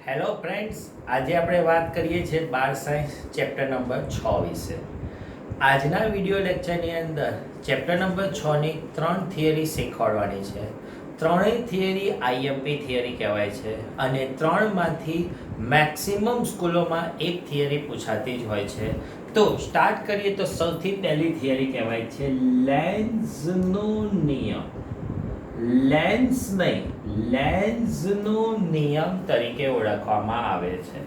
Hello friends, આજે આપણે વાત કરીએ છીએ બાર સાયન્સ ચેપ્ટર નંબર 6 વિશે. આજના વિડીયો લેક્ચરની અંદર ચેપ્ટર નંબર 6ની 3 થિયરી શીખવાડવાની છે. ત્રણેય થિયરી આઈએમપી થિયરી કહેવાય છે અને ત્રણમાંથી મેક્સિમમ સ્કૂલોમાં એક થિયરી પૂછાતી જ હોય છે. તો સ્ટાર્ટ કરીએ તો સૌથી પહેલી થિયરી કહેવાય છે લેન્ઝનો નિયમ. લેન્સ નહીં, લેન્ઝનો નિયમ તરીકે ઓળખવામાં આવે છે.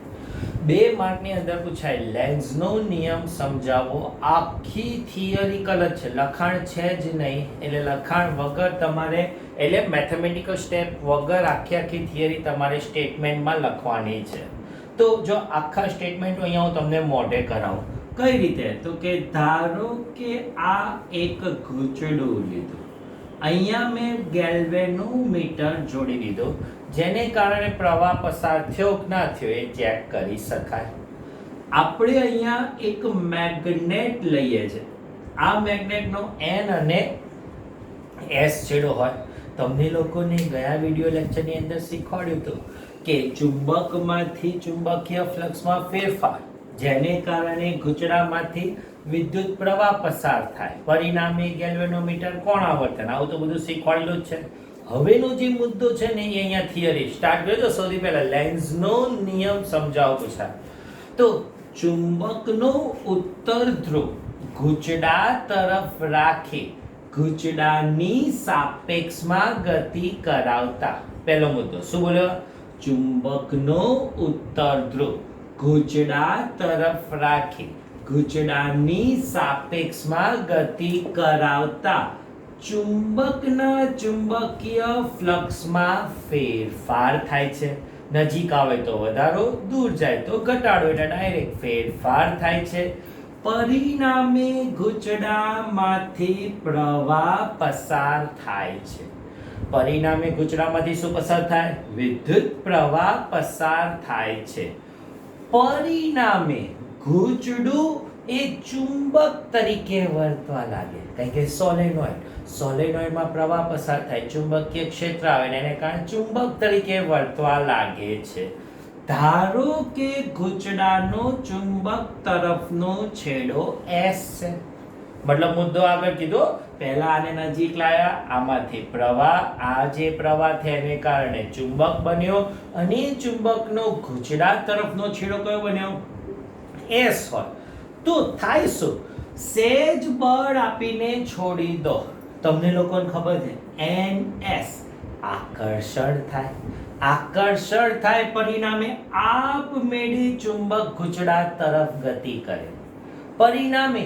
2 માર્કની અંદર પૂછાય લેન્ઝનો નિયમ સમજાવો. આખી થિયરિકલ જ છે, લખાણ છે જ નહીં, એટલે લખાણ વગર તમારે એટલે મેથેમેટિકલ સ્ટેપ વગર આખી થિયરી તમારે સ્ટેટમેન્ટમાં લખવાની છે. તો જો આખા સ્ટેટમેન્ટ અહીંયા હું તમને મોઢે કરાવું. કઈ રીતે? તો કે ધારો કે આ એક ઘૂંચડું લીધું, અહીંયા મેં ગેલ્વેનોમીટર જોડી દીધું, જેને કારણે પ્રવાહ પસાર થયો કે ના થયો એ ચેક કરી શકાય. આપણે અહીંયા એક મેગ્નેટ લઈએ છીએ. આ મેગ્નેટનો N અને S છેડો હોય. તમને લોકોને ગયા વિડીયો લેક્ચરની અંદર શીખવાડ્યું હતું કે ચુંબકમાંથી ચુંબકીય ફ્લક્સમાં ફેરફાર, જેને કારણે ઘૂંચડામાંથી વિદ્યુત પ્રવાહ પસાર થાય, પરિણામે ગેલ્વેનોમીટર કોણ આવર્તન, આવું તો બધું શીખવાડેલું જ છે. હવેનો જે મુદ્દો છે ને એ અહીંયા થિયરી સ્ટાર્ટ કર્યો. તો સૌથી પહેલા લેન્ઝનો નિયમ સમજાવો પૂછાય. તો ચુંબકનો ઉત્તર ધ્રુવ ઘૂંચડા તરફ રાખી ઘૂંચડાની સાપેક્ષમાં ગતિ કરાવતા. પહેલો મુદ્દો શું બોલ્યો? ચુંબકનો ઉત્તર ધ્રુવ ઘૂંચડા તરફ રાખી ઘૂંચડાની સાપેક્ષમાં ગતિ કરાવતા ચુંબકના ચુંબકીય ફ્લક્સમાં ફેરફાર થાય છે. નજીક આવે તો વધારો, દૂર જાય તો ઘટાડો, એટલે ડાયરેક્ટ ફેરફાર થાય છે. પરિણામે ઘૂંચડામાંથી પ્રવાહ પસાર થાય છે. પરિણામે ઘૂંચડામાંથી શું પસાર થાય? વિદ્યુત પ્રવાહ પસાર થાય છે. પરિણામે ઘૂંચડું એ ચુંબક તરીકે વર્તવા લાગે, કારણ કે સોલેનોઇડમાં પ્રવાહ પસાર થાય, ચુંબકીય ક્ષેત્ર આવે ને એને કારણે ચુંબક તરીકે વર્તવા લાગે છે. ધારો કે ઘૂંચડાનો ચુંબક તરફનો છેડો S છે. મતલબ મુદ્દો આગળ કીધો, પહેલા આને નજીક લાયા, આમાંથી પ્રવાહ, આ જે પ્રવાહ થયા એને કારણે ચુંબક બન્યો અને ચુંબકનો ઘૂંચડા તરફનો છેડો કયો બન્યો? S હોય. તો થાય શું? સેજ બળ આપીને છોડી દો. તમને લોકોને ખબર છે NS આકર્ષણ થાય. આકર્ષણ થાય, પરિણામે આપમેળે ચુંબક ઘૂંચડા તરફ ગતિ કરે. પરિણામે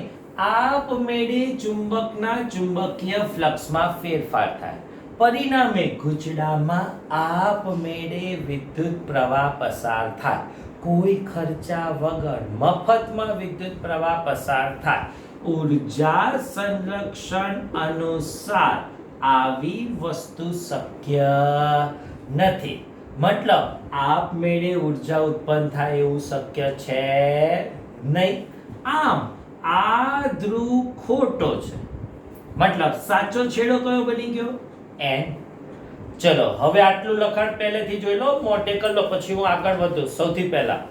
આપમેળે ચુંબકના ચુંબકીય ફ્લક્સમાં ફેરફાર થાય. પરિણામે ઘૂંચડામાં આપમેળે વિદ્યુત પ્રવાહ પસાર થાય. કોઈ ખર્ચા વગર મફતમાં વિદ્યુત પ્રવાહ પસાર થાય. ઉર્જા સંરક્ષણ અનુસાર આવી વસ્તુ શક્ય નથી. મતલબ આપમેળે ઉર્જા ઉત્પન્ન થાય એવું શક્ય છે નહીં. આમ આ ધ્રુવ ખોટો છે. મતલબ સાચો છેડો કયો બની ગયો? N. ચલો હવે આટલું લખાણ પહેલેથી જોઈ લો, મોટે કરી લો, પછી હું આગળ વધું. સૌથી પહેલા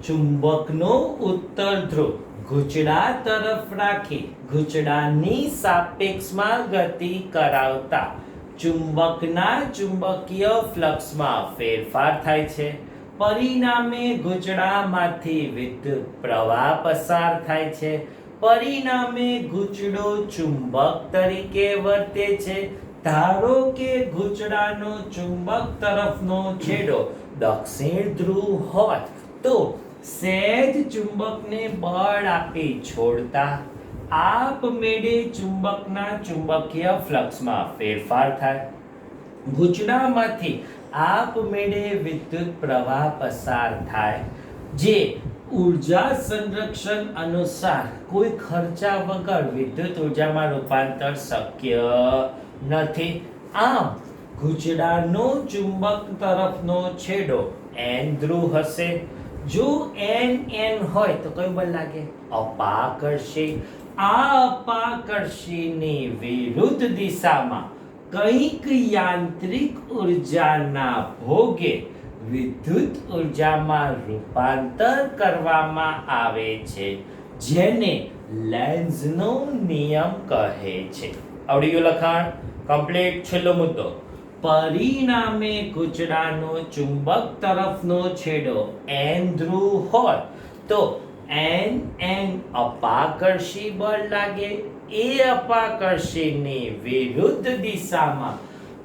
ચુંબકનો ઉત્તર ધ્રુવ ઘૂંચડા તરફ રાખી ઘૂંચડાની સાપેક્ષમાં ગતિ કરાવતા ચુંબકના ચુંબકીય ફ્લક્સમાં ફેરફાર થાય છે. પરિણામે ઘૂંચડામાંથી વિદ્યુત પ્રવાહ પસાર થાય છે. પરિણામે ઘૂંચડો ચુંબક તરીકે વર્તે છે. ધારો કે ઘૂંચડાનો ચુંબક તરફનો છેડો દક્ષિણ ધ્રુવ હોય તો સહેજ ચુંબકને બળ આપી છોડતા આપમેળે ચુંબકના ચુંબકીય ફ્લક્સમાં ફેરફાર થાય. ઘૂંચડામાંથી આપમેળે વિદ્યુત પ્રવાહ પસાર થાય, જે ઉર્જા સંરક્ષણ અનુસાર કોઈ ખર્ચા વગર વિદ્યુત ઉર્જામાં રૂપાંતર શક્ય નથી. આમ ઘૂંચડાનો ચુંબક તરફનો છેડો N ધ્રુવ હશે. જો N હોય તો કયું બળ લાગે? અપાકર્ષી. આ અપાકર્ષીની વિરુદ્ધ દિશામાં કંઈક યાંત્રિક ઉર્જાના ભોગે વિદ્યુત ઉર્જામાં રૂપાંતર કરવામાં આવે છે, જેને લેન્ઝનો નિયમ કહે છે. આવડી ગયું લખાણ કમ્પ્લીટ. છેલ્લો મુદ્દો, પરિણામે કૂચડાનો ચુંબક તરફનો છેડો n ધ્રુવ હોય તો n અપાકર્ષી બળ લાગે. એ અપાકર્ષીની વિરુદ્ધ દિશામાં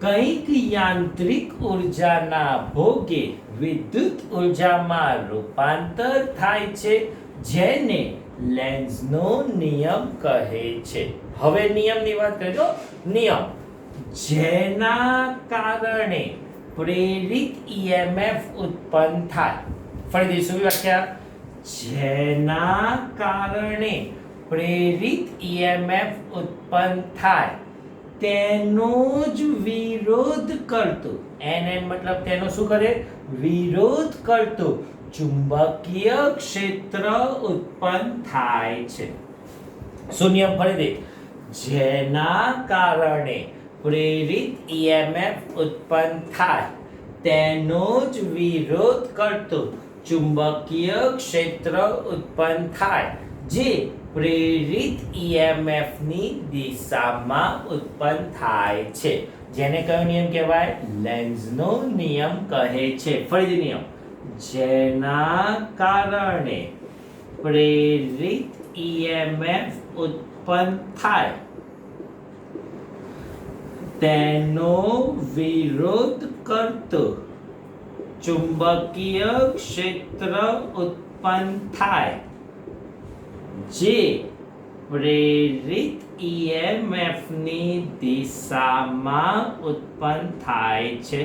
કંઈક યાંત્રિક ઉર્જાના ભોગે વિદ્યુત ઉર્જામાં રૂપાંતર થાય છે, જેને લેન્ઝનો નિયમ કહે છે. હવે નિયમની વાત કરીએ તો નિયમ જેના કારણે પ્રેરિત EMF ઉત્પન્ન થાય. ફરીથી શું વ્યાખ્યા? જેના કારણે પ્રેરિત EMF ઉત્પન્ન થાય તેનો જ વિરોધ કરતું, NN મતલબ તેનો શું કરે? વિરોધ કરતું ચુંબકીય ક્ષેત્ર ઉત્પન્ન થાય છે. શું નિયમ? ફરીથી, જેના કારણે પ્રેરિત EMF ઉત્પન્ન થાય તેનો જ વિરોધ કરતું ચુંબકીય ક્ષેત્ર ઉત્પન્ન થાય, જે પ્રેરિત EMF ની દિશામાં ઉત્પન્ન થાય છે, જેને કયો નિયમ કહેવાય? લેન્ઝનો નિયમ કહે છે. ફરીથી નિયમ જેના કારણે પ્રેરિત EMF ઉત્પન્ન થાય તેનો વિરોધ કરતો ચુંબકીય ક્ષેત્ર ઉત્પન્ન થાય, જે પ્રેરિત EMF ની દિશામાં ઉત્પન્ન થાય છે,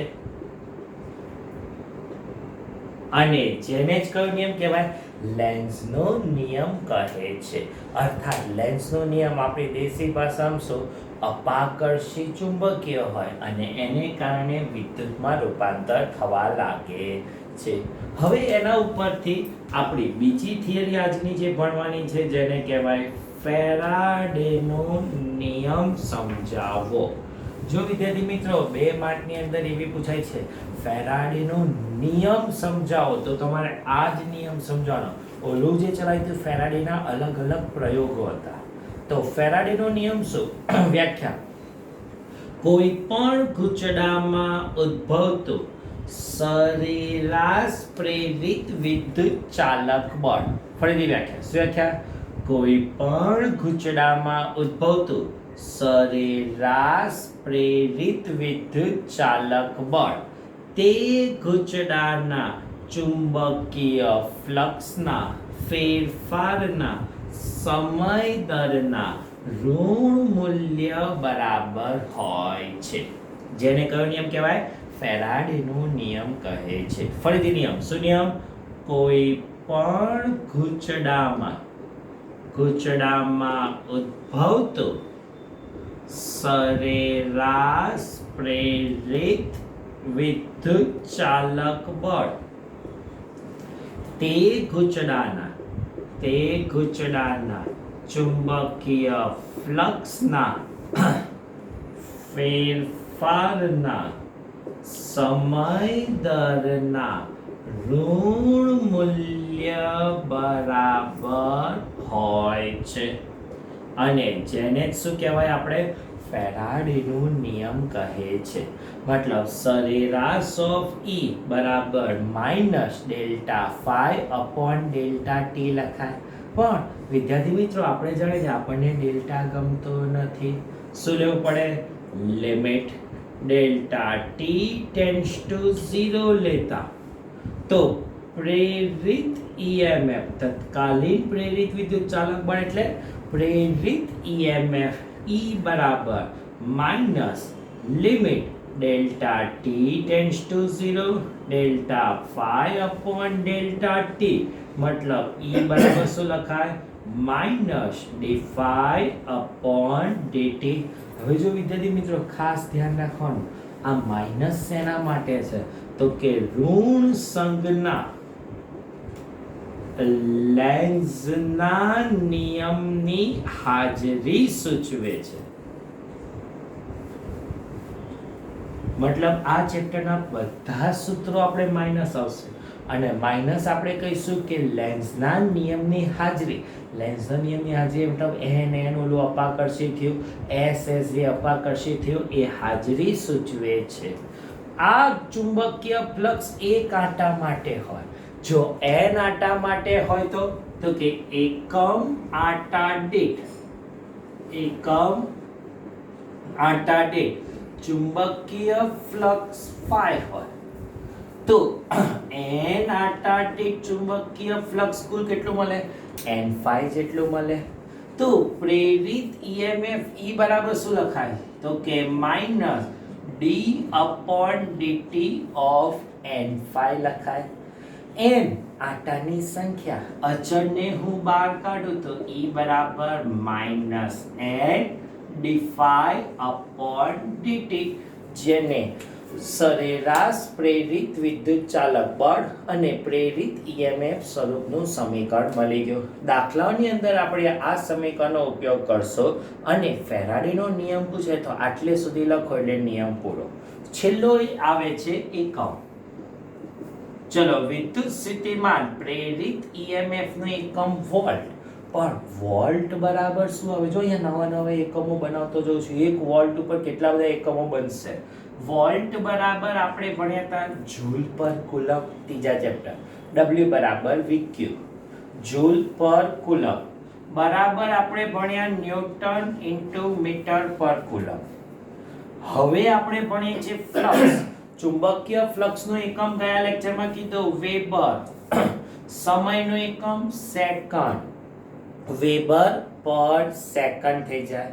અને જેને જ કયો નિયમ કહેવાય? લેન્ઝનો નિયમ કહે છે. અર્થાત લેન્ઝનો નિયમ આપણી દેશી ભાષામાં શું? અપાકર્ષી ચુંબકીય હોય અને એને કારણે વિદ્યુતમાં રૂપાંતર થવા લાગે છે. હવે એના ઉપરથી આપણી બીજી થિયરી આજની જે ભણવાની છે, જેને કહેવાય ફેરાડેનો નિયમ સમજાવો. જો વિદ્યાર્થી મિત્રો 2 માર્કની અંદર એવી પૂછાય છે ફેરાડેનો નિયમ સમજાવો, તો તમારે આ જ નિયમ સમજાવવાનો. ઓલું જે ચલાવ્યું હતું ફેરાડેના અલગ અલગ પ્રયોગો હતા. તો ફેરાડેનો નિયમ શું? વ્યાખ્યા: કોઈ પણ ગૂંચડામાં ઉદ્ભવતું સરેરાશ પ્રેરિત વિદ્યુત ચાલક બળ. ફરીથી વ્યાખ્યા. શું વ્યાખ્યા? કોઈ પણ ગૂંચડામાં ઉદ્ભવતું સરેરાશ પ્રેરિત વિદ્યુત ચાલક બળ તે ગૂંચડાના ચુંબકીય ફ્લક્સના ફેરફારના સમય દરના ઋણ મૂલ્ય બરાબર હોય છે, જેને કયો નિયમ કહેવાય? ફેરાડેનો નિયમ કહે છે. ફરીથી નિયમ. શું નિયમ? કોઈ પણ ગૂંચડામાં ઉદ્ભવતું સરેરાશ પ્રેરિત વિદ્યુત ચાલક બળ તે ગૂંચડાના ચુંબકીય ફ્લક્સના ફેરફારના સમય દરના ઋણ મૂલ્ય બરાબર હોય છે, અને જેને શું કહેવાય? આપણે ફેરાડેનો નિયમ કહે છે. મતલબ સરેરાશ ઓફ E બરાબર minus delta phi upon delta t લખાય. પણ વિદ્યાર્થી મિત્રો આપણે જાણીએ છીએ આપણને ડેલ્ટા ગમતો નથી. શું લેવું પડે? Limit delta t tends to 0 લેતા તો પ્રેરિત EMF તત્કાલીન પ્રેરિત વિદ્યુત ચાલક બળ એટલે પ્રેરિત EMF E બરાબર minus limit delta t tends to 0 delta phi upon delta t. મતલબ E બરાબર શું લખાય? માઇનસ ડી5 અપોન ડીટી. હવે જો વિદ્યાર્થી મિત્રો ખાસ ધ્યાન રાખવાનું, આ માઇનસ શેના માટે છે? તો કે ઋણ સંજ્ઞા લેન્ઝના નિયમની હાજરી સૂચવે છે. મતલબ આ ચેપ્ટરના બધા સૂત્રો આપણે માઇનસ આવશે અને માઇનસ આપણે કહીશું કે લેન્ઝના નિયમની હાજરી. લેન્ઝના નિયમની હાજરી મતલબ એન ઓલું અપાકર્ષી થયું, એસ જે અપાકર્ષી થયું એ હાજરી સૂચવે છે. આ ચુંબકીય ફ્લક્સ એક આંટા માટે હોય. જો n આંટા માટે હોય તો કે એકમ આંટા દીઠ ચુંબકીય ફ્લક્સ phi હોય તો n આંટા દીઠ ચુંબકીય ફ્લક્સ કુલ કેટલું મળે? n phi જેટલું મળે. તો પ્રેરિત EMF E બરાબર શું લખાય? તો કે minus d/dt of n phi લખાય. n આંટાની સંખ્યા, અચળને હું બહાર કાઢું તો E બરાબર minus n d phi upon dt, જેને સરેરાશ પ્રેરિત વિદ્યુત ચાલક બળ અને પ્રેરિત EMF સ્વરૂપનું સમીકરણ મળી ગયું. દાખલાઓની અંદર આપણે આ સમીકરણનો ઉપયોગ કરશો અને ફેરાડેનો નિયમ પૂછે તો આટલે સુધી લખો એટલે નિયમ પૂરો. છેલ્લો આવે છે એકમ. ચલો, વિદ્યુત સ્થિતિમાન પ્રેરિત EMF નું એકમ વોલ્ટ. પણ વોલ્ટ બરાબર શું આવે? જો અહીંયા નવા એકમો બનાવતો જોઉં છું. 1 વોલ્ટ ઉપર કેટલા બધા એકમો બનશે? વોલ્ટ બરાબર આપણે ભણ્યા હતા જૂલ પર કુલમ, ત્રીજા ચેપ્ટર. W બરાબર VQ, જૂલ પર કુલમ બરાબર આપણે ભણ્યા ન્યૂટન ઇન્ટુ મીટર પર કુલમ. હવે આપણે ભણીએ છીએ ફ્લક્સ. ચુંબકીય ફ્લક્સનો એકમ ગયા લેક્ચરમાં કીધો વેબર. સમયનો એકમ સેકન્ડ. વેબર પર સેકન્ડ થઈ જાય.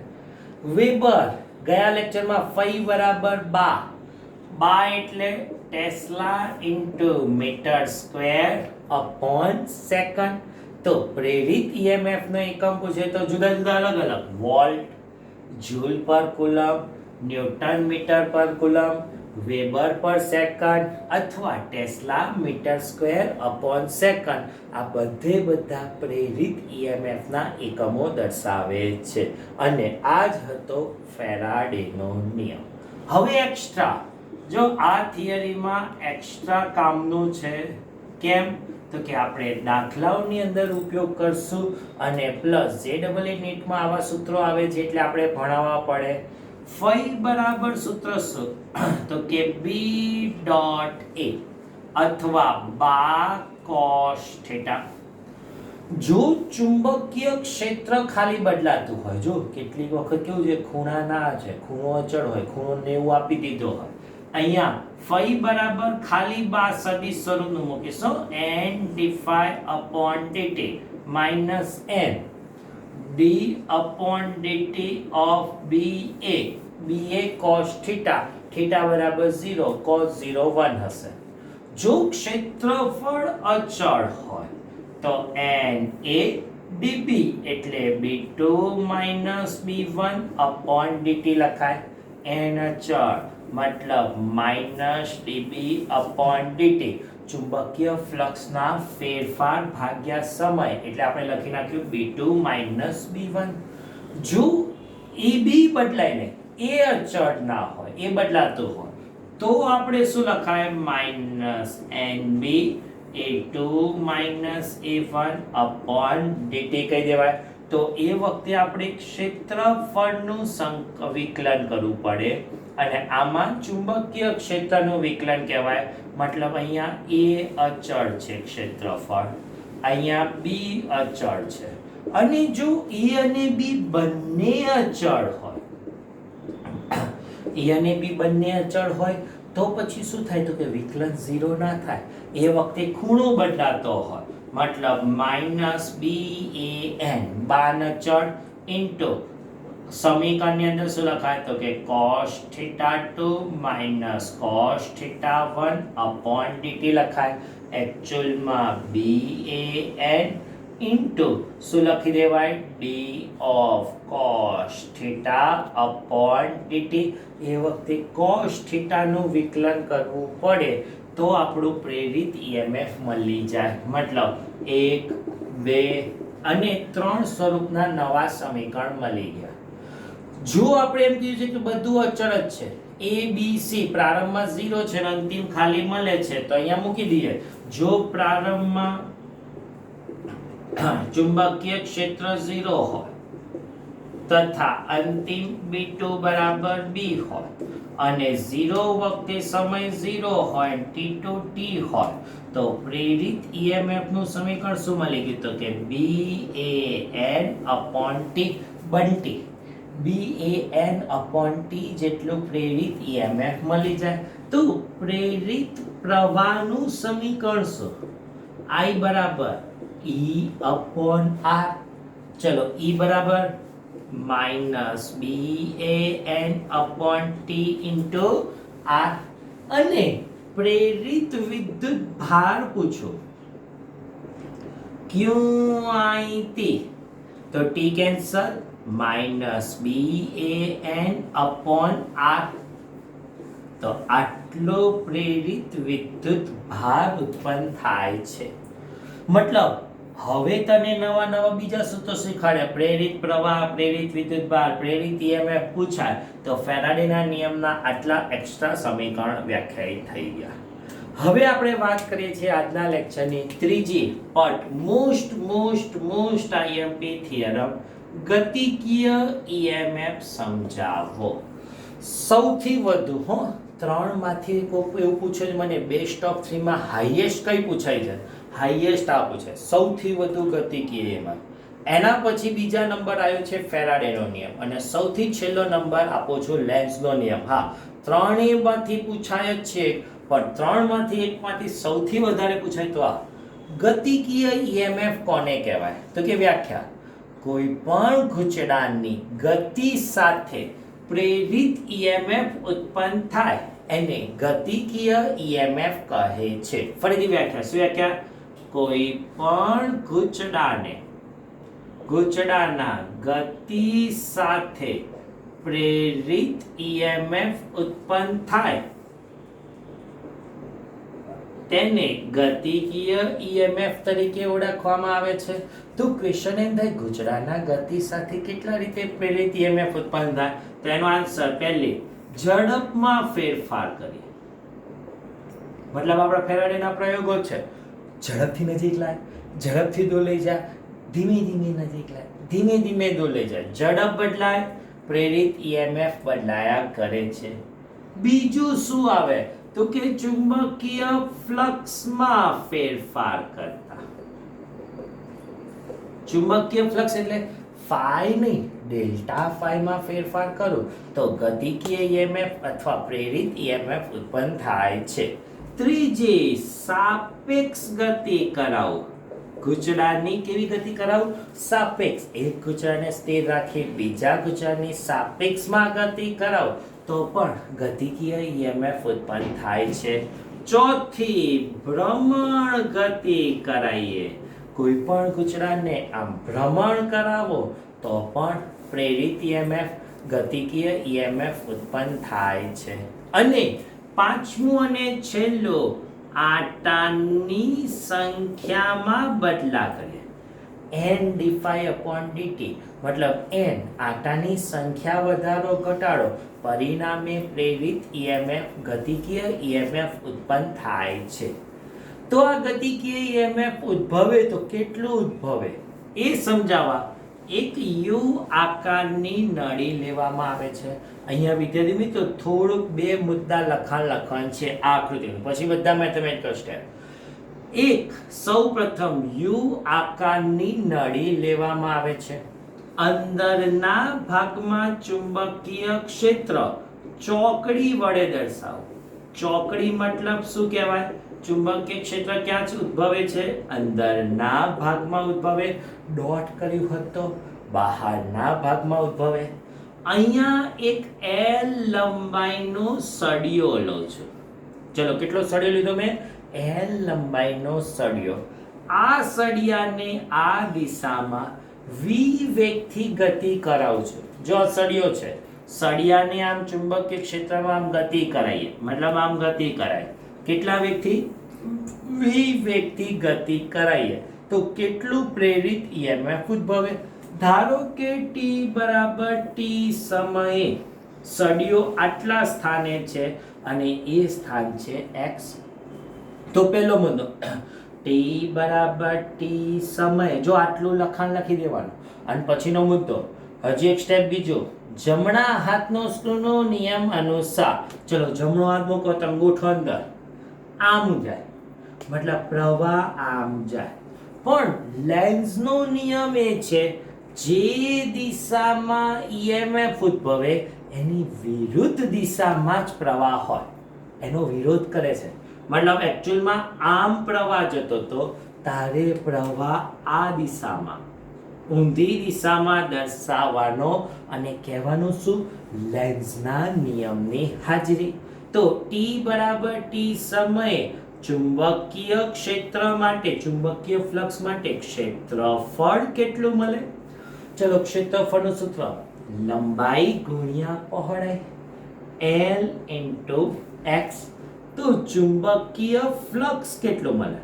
વેબર ગયા લેક્ચરમાં ફાઈ બરાબર બા એટલે tesla into metre square upon second. તો પ્રેરિત EMF નો એકમ પૂછે તો જુદા જુદા અલગ અલગ વોલ્ટ, જૂલ પર કુલમ, ન્યૂટન મીટર પર કુલમ, વેબર પર સેકન્ડ અથવા tesla metre square upon second. આ બધા પ્રેરિત EMF ના એકમો દર્શાવે છે અને આ જ હતો ફેરાડેનો નિયમ. હવે એક્સ્ટ્રા, જો આ થિયરીમાં એક્સ્ટ્રા કામનું છે. કેમ? તો કે આપણે દાખલાઓની અંદર ઉપયોગ કરશું અને પ્લસ JEE નીટમાં આવા સૂત્રો આવે છે એટલે આપણે ભણાવવા પડે. ફાઈ બરાબર સૂત્ર શું? તો કે B.A અથવા બા કોસ થીટા. જો ચુંબકીય ક્ષેત્ર ખાલી બદલાતું હોય, જો કેટલીક વખત કેવું છે ખૂણા ના છે, ખૂણો અચળ હોય, ખૂણો 90 આપી દીધો હોય. અહીંયા ફાઈ બરાબર ખાલી બા સદિશ સ્વરૂપનું મૂકીશું n d phi upon dt minus n d upon dt of BA cos theta, theta બરાબર 0, cos 0 1 હશે. જો ક્ષેત્રફળ અચળ હોય તો n a dB એટલે b2 minus b1 upon dt લખાય. n અચળ મતલબ માઇનસ dB upon dt. ચુંબકીય ફ્લક્સના ફેરફાર ભાગ્યા સમય એટલે આપણે લખી નાખ્યું b2 minus b1. જો EB બદલાય ને, એ અચળ ના હોય, એ બદલાતું હોય તો આપણે શું લખાય? Minus NB A2 minus A1 upon dt કહી દેવાય. તો એ વખતે આપણે ક્ષેત્રફળનું વિકલન કરવું પડે અને આમાં ચુંબકીય ક્ષેત્રનું વિકલન કહેવાય. મતલબ અહીંયા A અચળ છે ક્ષેત્રફળ, અહીંયા B અચળ છે. અને જો A અને B બંને અચળ હોય, A અને B બંને અચળ હોય તો પછી શું થાય? તો કે વિકલન 0 ના થાય. એ વખતે ખૂણો બદલાતો હોય. મતલબ માઇનસ BAN બાન અચળ ઇન્ટુ સમીકરણની અંદર શું લખાય? તો કે cos theta 2 minus cos theta 1 upon dt લખાય. એકચ્યુઅલમાં BAN ઇન્ટુ શું લખી દેવાય? d of cos theta upon dt. એ વખતે cos theta નું વિકલન કરવું પડે તો આપણું પ્રેરિત EMF મળી જાય. મતલબ 1, 2 અને 3 સ્વરૂપના નવા સમીકરણ મળી ગયા. જો આપણે એમ કહીએ છે કે બધું અચળ જ છે, ABC પ્રારંભમાં 0 છે અને અંતિમ ખાલી મળે છે તો અહીંયા મૂકી દઈએ જો પ્રારંભમાં ચુંબકીય ક્ષેત્ર 0 હોય તથા અંતિમ B2 બરાબર B હોય અને 0 વખતે સમય 0 હોય T2 T હોય તો પ્રેરિત EMF નું સમીકરણ શું મળી ગયું તો કે BAN/T બંટી BAN/T જેટલું પ્રેરિત EMF મળી જાય તો પ્રેરિત પ્રવાહનું સમીકરણ શું I બરાબર E/R ચલો E બરાબર -BAN/T into R અને પ્રેરિત વિદ્યુત ભાર પૂછો QIT તો T કેન્સલ -BAN/R તો આટલો પ્રેરિત વિદ્યુત ભાર ઉત્પન્ન થાય છે મતલબ હવે તને નવા બીજા સૂત્રો શીખવાડ્યા પ્રેરિત પ્રવાહ પ્રેરિત વિદ્યુતભાર પ્રેરિત EMF પૂછાય તો ફેરાડેના નિયમના આટલા એક્સ્ટ્રા સમીકરણ વ્યાખ્યાયિત થઈ ગયા હવે આપણે વાત કરીએ છીએ આજના લેક્ચરની ત્રીજી બટ મોસ્ટ IMP થિયરમ ગતિકીય EMF સમજાવો સૌથી વધુ ત્રણમાંથી કોઈ એવું પૂછે મને બેસ્ટ ઓફ 3 માં હાઈએસ્ટ કઈ પૂછાય છે હાઈએસ્ટ આ પૂછે સૌથી વધુ ગતિકીય EMF એના પછી બીજા નંબર આવ્યો છે ફેરાડેનો નિયમ અને સૌથી છેલ્લો નંબર આપો છો લેન્ઝનો નિયમ હા ત્રણેયમાંથી પૂછાય જ છે પણ ત્રણમાંથી એકમાંથી સૌથી વધારે પૂછાય તો આ ગતિકીય EMF કોને કહેવાય તો કે વ્યાખ્યા કોઈ પણ ગૂંચડાની ગતિ સાથે પ્રેરિત EMF ઉત્પન્ન થાય એને ગતિકીય EMF કહે છે ફરીથી વ્યાખ્યા શું વ્યાખ્યા કોઈ પણ ગૂંચડાના ગતિ સાથે પ્રેરિત EMF ઉત્પન્ન થાય તેને ગતિકીય EMF તરીકે ઓળખવામાં આવે છે તો ક્વેશ્ચન એમ થાય ગૂંચડાના ગતિ સાથે કેટલા રીતે પ્રેરિત EMF ઉત્પન્ન થાય તો એનો આન્સર પહેલી ઝડપમાં ફેરફાર કરીએ મતલબ આપણા ફેરાડેના પ્રયોગો છે ઝડપથી નજીક લાય ઝડપથી દૂર લઈ જા ધીમે ધીમે નજીક લાય ધીમે ધીમે દૂર લઈ જા ઝડપ બદલાય પ્રેરિત EMF બદલાયા કરે છે બીજું શું આવે તો કે ચુંબકીય ફ્લક્સમાં ફેરફાર કરતા ચુંબકીય ફ્લક્સ એટલે ફાઈ નહીં ડેલ્ટા ફાઈ માં ફેરફાર કરું તો ગતિકીય EMF અથવા પ્રેરિત EMF ઉત્પન્ન થાય છે ત્રીજી સાપેક્ષ ગતિ કરાવો ગૂંચડાની કેવી ગતિ કરાવું સાપેક્ષ એક ગૂંચડાને સ્થિર રાખી બીજા ગૂંચડાની સાપેક્ષમાં ગતિ કરાવો તો પણ ગતિકીય EMF ઉત્પન્ન થાય છે ચોથી ભ્રમણ ગતિ કરાઈએ કોઈ પણ ગૂંચડાને આમ ભ્રમણ કરાવો તો પણ પ્રેરિત EMF ગતિકીય EMF ઉત્પન્ન થાય છે અને પાંચમું અને છેલ્લું આટાની સંખ્યામાં બદલા કરીએ n/dt મતલબ n આટાની સંખ્યા વધારો ઘટાડો પરિણામે પ્રેરિત EMF ગતિકીય EMF ઉત્પન્ન થાય છે તો આ ગતિકીય EMF ઉદ્ભવે તો કેટલું ઉદ્ભવે એ સમજાવવા એક યુ આકારની નળી લેવામાં આવે છે અહીંયા વિદ્યાર્થી મિત્રો થોડુંક બે મુદ્દા લખાણ છે આ આકૃતિનું પછી બધા મેથેમેટિકલ સ્ટેપ એક સૌપ્રથમ યુ આકારની નળી લેવામાં આવે છે અંદરના ભાગમાં ચુંબકીય ક્ષેત્ર ચોકડી વડે દર્શાવો ચોકડી મતલબ શું કહેવાય ચુંબકીય ક્ષેત્ર ક્યાં ઉદ્ભવે છે અંદરના ભાગમાં ઉદ્ભવે ડોટ કર્યું હતો બહારના ભાગમાં ઉદ્ભવે અહીંયા એક L લંબાઈનો સળિયો લો છું ચલો કેટલો સળિયો લીધો મેં L લંબાઈનો સળિયો આ સળિયાને આ દિશામાં v વેગથી ગતિ કરાવું છું જો સળિયો છે સળિયાને આમ ચુંબકીય ક્ષેત્રમાં આમ ગતિ કરાઈએ મતલબ આમ ગતિ કરાય કેટલા વેગથી v વેગથી ગતિ કરાઈએ તો કેટલું પ્રેરિત EMF ઉદ્ભવે ધારો કે t બરાબર t સમયે સળિયો આટલા સ્થાને છે અને એ સ્થાન છે x. તો પહેલો મુદ્દો t બરાબર t સમય, જો આટલું લખાણ લખી દેવાનું. અને પછીનો મુદ્દો હજી એક સ્ટેપ બીજો, જમણા હાથનો સ્ક્રૂનો નિયમ અનુસાર, ચલો જમણો હાથ મૂકો તો અંગૂઠો અંદર, આમ જાય મતલબ પ્રવાહ આમ જાય. પણ લેન્ઝનો નિયમ એ છે જે દિશામાં EMF ઉદ્ભવે એની વિરુદ્ધ દિશામાં જ પ્રવાહ હોય, એનો વિરોધ કરે છે. મતલબ એકચ્યુઅલમાં આમ પ્રવાહ જતો તો તારે પ્રવાહ આ દિશામાં, ઊંધી દિશામાં દર્શાવવાનો અને કહેવાનું શું? લેન્ઝના નિયમની હાજરી. તો t બરાબર t સમયે ચુંબકીય ક્ષેત્ર માટે, ચુંબકીય ફ્લક્સ માટે ક્ષેત્રફળ કેટલું મળે? ચલો ક્ષેત્રફળનું સૂત્ર લંબાઈ ગુણ્યા પહોળાઈ, L into x. તો ચુંબકીય ફ્લક્સ કેટલું મળે?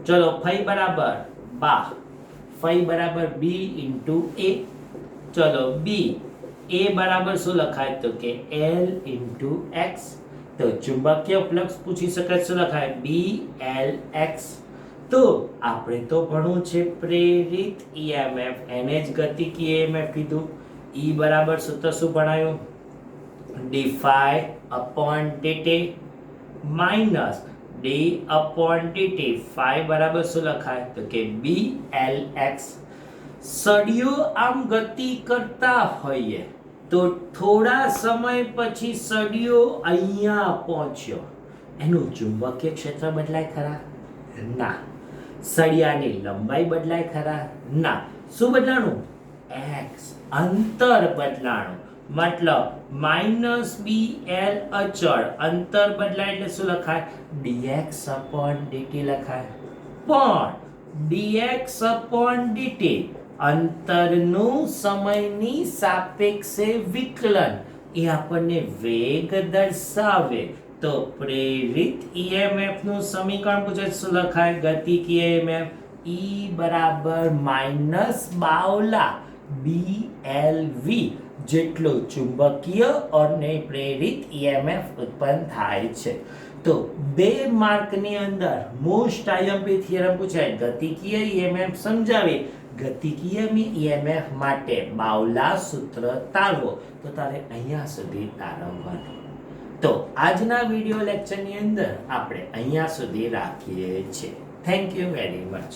ચલો ફાઈ બરાબર બા, ફાઈ બરાબર b into a. ચલો b, a બરાબર શું લખાય? તો કે L into x. તો ચુંબકીય ફ્લક્સ પૂછી શકાય, શું લખાય? BLX. તો આપણે તો ભણવું છે પ્રેરિત EMF, એને જ ગતિકીય EMF કીધું. E બરાબર સૂત્ર શું ભણાયું? d phi upon dt minus d upon dt. phi બરાબર શું લખાય? તો કે BLX. સળિયો આમ ગતિ કરતા હોઈએ તો થોડા સમય પછી સળિયો અહીંયા પહોંચ્યો, એનું ચુંબકીય ક્ષેત્ર બદલાય ખરા? ના. સળિયાની લંબાઈ બદલાય ખરા? ના. શું બદલાણું? x, અંતર બદલાણું. મતલબ -BL અચળ, અંતર બદલાય એટલે શું લખાય? dx upon dt લખાય. પણ dx upon dt અંતરનું સમયની સાપેક્ષે વિકલન, એ આપણને વેગ દર્શાવે. તો પ્રેરિત EMF નું સમીકરણ પૂછે, શું લખાય? ગતિકીય EMF E બરાબર માઇનસ બાવલા BLV જેટલો ચુંબકીય અને પ્રેરિત EMF ઉત્પન્ન થાય છે. તો 2 માર્કની અંદર મોસ્ટ IMP થિયરમ પૂછાય, ગતિકીય EMF સમજાવી, ગતિકીય EMF માટે બાવલા સૂત્ર તારવો. તો તારે અહીંયા સુધી તારવવાનું. તો આજના વિડિયો લેક્ચરની અંદર આપણે અહીંયા સુધી રાખીએ છીએ. Thank you very much.